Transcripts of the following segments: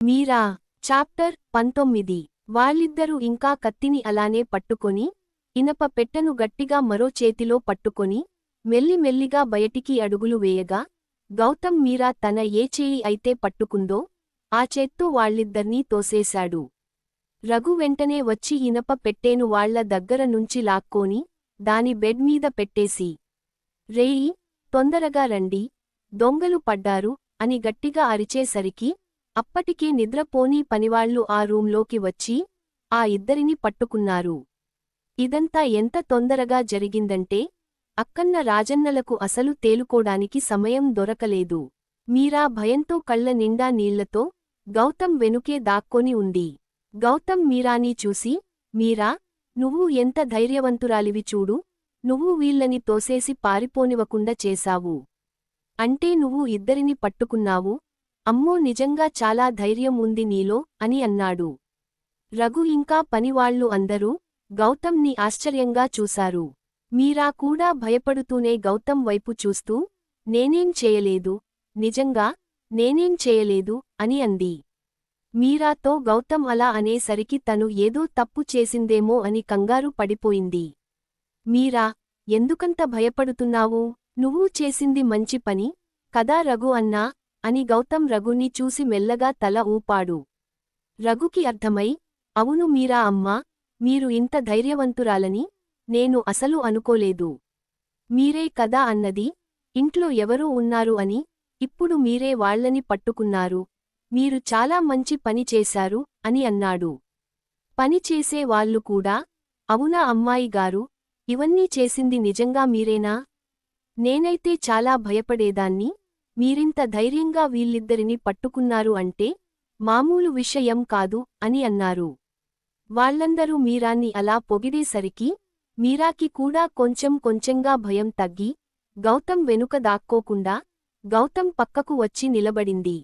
మీరా chapter 19 వాళ్ళిద్దరూ ఇంకా కత్తిని అలానే పట్టుకొని ఇనప పెట్టెను గట్టిగా మరో చేతిలో పట్టుకొని మెల్లిమెల్లిగా బయటికి అడుగులు వేయగా గౌతమ్ మీరా తన ఏ చేయి అయితే పట్టుకుందో ఆ చేత్తో వాళ్ళిద్దర్నీ తోసేశాడు. రఘు వెంటనే వచ్చి ఇనప పెట్టెను వాళ్ల దగ్గర నుంచి లాక్కోని దాని బెడ్ మీద పెట్టేసి, రేయ్, తొందరగా రండి, దొంగలు పడ్డారు అని గట్టిగా అరిచేసరికి అప్పటికే నిద్రపోని పనివాళ్లు ఆ రూంలోకి వచ్చి ఆ ఇద్దరిని పట్టుకున్నారు. ఇదంతా ఎంత తొందరగా జరిగిందంటే అక్కన్న రాజన్నలకు అసలు తేలుకోడానికి సమయం దొరకలేదు. మీరా భయంతో కళ్ల నిండా నీళ్లతో గౌతమ్ వెనుకే దాక్కొని ఉంది. గౌతమ్ మీరాని చూసి, మీరా, నువ్వు ఎంత ధైర్యవంతురాలివి చూడు, నువ్వు వీళ్ళని తోసేసి పారిపోనివకుండా చేశావు. అంటే నువ్వు ఇద్దరిని పట్టుకున్నావు, అమ్మో, నిజంగా చాలా ధైర్యం ఉంది నీలో అని అన్నాడు. రఘు ఇంకా పనివాళ్లు అందరూ గౌతమ్ని ఆశ్చర్యంగా చూశారు. మీరా కూడా భయపడుతూనే గౌతమ్ వైపు చూస్తూ, నేనేం చేయలేదు, నిజంగా నేనేం చేయలేదు అని అంది. మీరాతో గౌతమ్ అలా అనేసరికి తను ఏదో తప్పు చేసిందేమో అని కంగారు పడిపోయింది. మీరా, ఎందుకంత భయపడుతున్నావు, నువ్వు చేసింది మంచి పని కదా రఘు అన్నా అని గౌతమ్ రఘుని చూసి మెల్లగా తల ఊపాడు. రఘుకి అర్థమై, అవును మీరా అమ్మా, మీరు ఇంత ధైర్యవంతురాలని నేను అసలు అనుకోలేదు. మీరే కదా అన్నది, ఇంట్లో ఎవరూ ఉన్నారు అని, ఇప్పుడు మీరే వాళ్లని పట్టుకున్నారు, మీరు చాలా మంచి పని చేశారు అని అన్నాడు. పని చేసే వాళ్ళు కూడా, అవునా అమ్మాయిగారు, ఇవన్నీ చేసింది నిజంగా మీరేనా? నేనైతే చాలా భయపడేదాన్ని, మీరింత ధైర్యంగా వీళ్ళిద్దరిని పట్టుకున్నారు అంటే మామూలు విషయం కాదు అని అన్నారు. వాళ్లందరూ మీరాన్ని అలా పొగిడేసరికి మీరాకి కూడా కొంచెం కొంచెంగా భయం తగ్గి గౌతమ్ వెనుక దాక్కోకుండా గౌతమ్ పక్కకు వచ్చి నిలబడింది.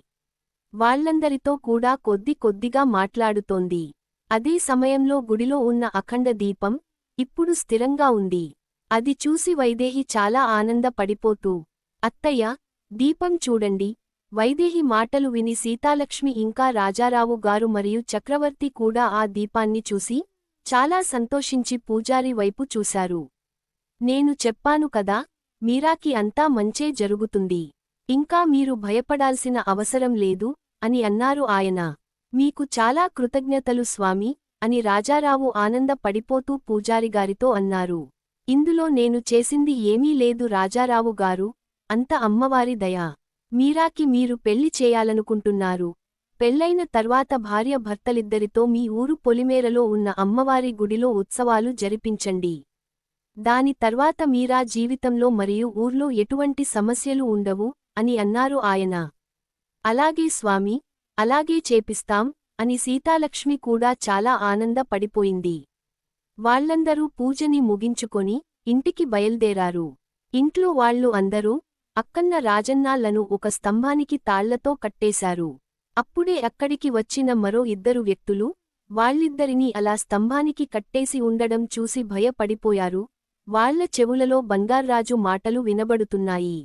వాళ్లందరితో కూడా కొద్ది కొద్దిగా మాట్లాడుతోంది. అదే సమయంలో గుడిలో ఉన్న అఖండ దీపం ఇప్పుడు స్థిరంగా ఉంది. అది చూసి వైదేహి చాలా ఆనందపడిపోతూ, అత్తయ్య, దీపం చూడండి. వైదేహి మాటలు విని సీతాలక్ష్మి ఇంకా రాజారావు గారు మరియు చక్రవర్తి కూడా ఆ దీపాన్ని చూసి చాలా సంతోషించి పూజారి వైపు చూశారు. నేను చెప్పాను కదా, మీరాకి అంతా మంచే జరుగుతుంది, ఇంకా మీరు భయపడాల్సిన అవసరం లేదు అని అన్నారు ఆయన. మీకు చాలా కృతజ్ఞతలు స్వామి అని రాజారావు ఆనంద పడిపోతూ పూజారిగారితో అన్నారు. ఇందులో నేను చేసింది ఏమీ లేదు రాజారావు గారు, అంత అమ్మవారి దయ. మీరాకి మీరు పెళ్లి చేయాలనుకుంటున్నారు, పెళ్లైన తర్వాత భార్య భర్తలిద్దరితో మీ ఊరు పొలిమేరలో ఉన్న అమ్మవారి గుడిలో ఉత్సవాలు జరిపించండి. దాని తర్వాత మీరా జీవితంలో మరియు ఊర్లో ఎటువంటి సమస్యలు ఉండవు అని అన్నారు ఆయన. అలాగే స్వామి, అలాగే చేపిస్తాం అని సీతాలక్ష్మి కూడా చాలా ఆనంద పడిపోయింది. వాళ్లందరూ పూజని ముగించుకొని ఇంటికి బయల్దేరారు. ఇంట్లో వాళ్ళు అందరూ అక్కన్న రాజన్నాళ్లను ఒక స్తంభానికి తాళ్లతో కట్టేశారు. అప్పుడే అక్కడికి వచ్చిన మరో ఇద్దరు వ్యక్తులు వాళ్ళిద్దరినీ అలా స్తంభానికి కట్టేసి ఉండడం చూసి భయపడిపోయారు. వాళ్ల చెవులలో బంగార్రాజు మాటలు వినబడుతున్నాయి.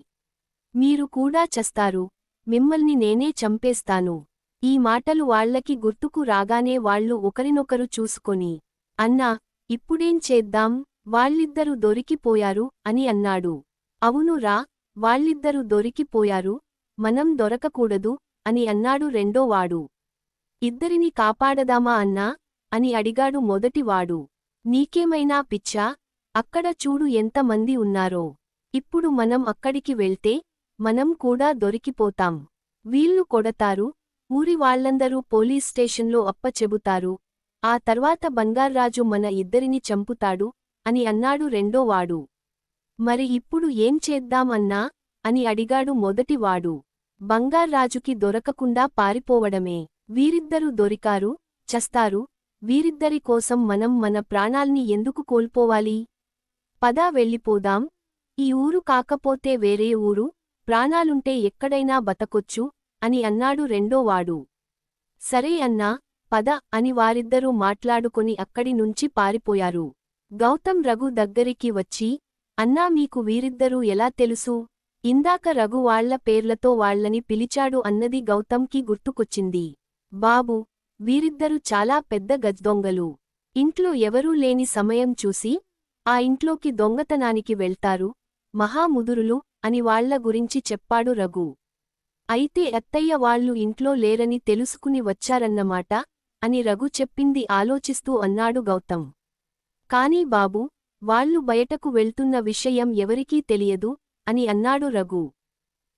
మీరు కూడా చస్తారు, మిమ్మల్ని నేనే చంపేస్తాను. ఈ మాటలు వాళ్లకి గుర్తుకు రాగానే వాళ్ళు ఒకరినొకరు చూసుకొని, అన్నా, ఇప్పుడేం చేద్దాం, వాళ్ళిద్దరూ దొరికిపోయారు అని అన్నాడు. అవును రా, వాళ్ళిద్దరూ దొరికిపోయారు, మనం దొరకకూడదు అని అన్నాడు రెండోవాడు. ఇద్దరిని కాపాడదామా అన్నా అని అడిగాడు మొదటివాడు. నీకేమైనా పిచ్చా, అక్కడ చూడు ఎంతమంది ఉన్నారో, ఇప్పుడు మనం అక్కడికి వెళ్తే మనం కూడా దొరికిపోతాం. వీళ్ళు కొడతారు, ఊరి వాళ్లందరూ పోలీస్ స్టేషన్లో అప్పచెబుతారు, ఆ తర్వాత బంగార్రాజు మన ఇద్దరిని చంపుతాడు అని అన్నాడు రెండోవాడు. మరి ఇప్పుడు ఏం చేద్దాం అన్నా అని అడిగాడు మొదటివాడు. బంగార్రాజుకి దొరకకుండా పారిపోవడమే. వీరిద్దరూ దొరికారు, చస్తారు, వీరిద్దరి కోసం మనం మన ప్రాణాల్ని ఎందుకు కోల్పోవాలి? పదా వెళ్ళిపోదాం, ఈ ఊరు కాకపోతే వేరే ఊరు, ప్రాణాలుంటే ఎక్కడైనా బతకొచ్చు అని అన్నాడు రెండోవాడు. సరే అన్నా, పద అని వారిద్దరూ మాట్లాడుకొని అక్కడి నుంచి పారిపోయారు. గౌతమ్ రఘు దగ్గరికి వచ్చి, అన్నా, మీకు వీరిద్దరూ ఎలా తెలుసు? ఇందాక రఘు వాళ్ల పేర్లతో వాళ్లని పిలిచాడు అన్నది గౌతమ్కి గుర్తుకొచ్చింది. బాబూ, వీరిద్దరు చాలా పెద్ద గజ్దొంగలు. ఇంట్లో ఎవరూ లేని సమయం చూసి ఆ ఇంట్లోకి దొంగతనానికి వెళ్తారు, మహాముదురులు అని వాళ్ల గురించి చెప్పాడు రఘు. అయితే అత్తయ్య వాళ్ళు ఇంట్లో లేరని తెలుసుకుని వచ్చారన్నమాట అని రఘు చెప్పింది ఆలోచిస్తూ అన్నాడు గౌతమ్. కానీ బాబూ, వాళ్ళు బయటకు వెళ్తున్న విషయం ఎవరికీ తెలియదు అని అన్నాడు రఘు.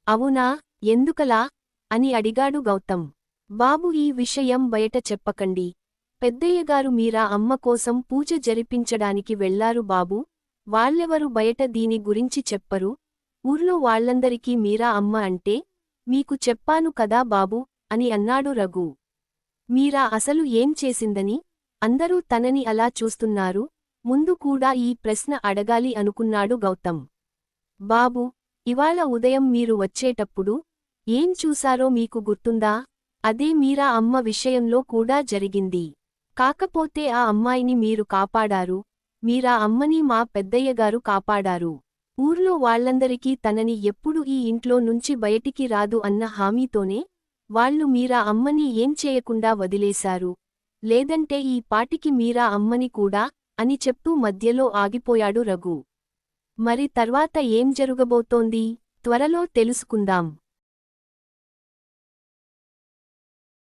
అవునా, ఎందుకలా అని అడిగాడు గౌతమ్. బాబూ, ఈ విషయం బయట చెప్పకండి. పెద్దయ్యగారు మీరా అమ్మ కోసం పూజ జరిపించడానికి వెళ్లారు బాబూ, వాళ్ళెవరు బయట దీని గురించి చెప్పరు. ఊర్లో వాళ్ళందరికీ మీరా అమ్మ అంటే మీకు చెప్పాను కదా బాబూ అని అన్నాడు రఘు. మీరా అసలు ఏం చేసిందని అందరూ తనని అలా చూస్తున్నారు, ముందు కూడా ఈ ప్రశ్న అడగాలి అనుకున్నాడు గౌతమ్. బాబూ, ఇవాళ ఉదయం మీరు వచ్చేటప్పుడు ఏం చూశారో మీకు గుర్తుందా? అదే మీరా అమ్మ విషయంలో కూడా జరిగింది. కాకపోతే ఆ అమ్మాయిని మీరు కాపాడారు, మీరా అమ్మని మా పెద్దయ్యగారు కాపాడారు. ఊర్లో వాళ్ళందరికీ తనని ఎప్పుడు ఈ ఇంట్లో నుంచి బయటికి రాదు అన్న హామీతోనే వాళ్ళు మీరా అమ్మని ఏం చేయకుండా వదిలేశారు. లేదంటే ఈ పాటికి మీరా అమ్మని కూడా అని చెప్తూ మధ్యలో ఆగిపోయాడు రఘు. మరి తర్వాత ఏం జరుగబోతోంది? త్వరలో తెలుసుకుందాం.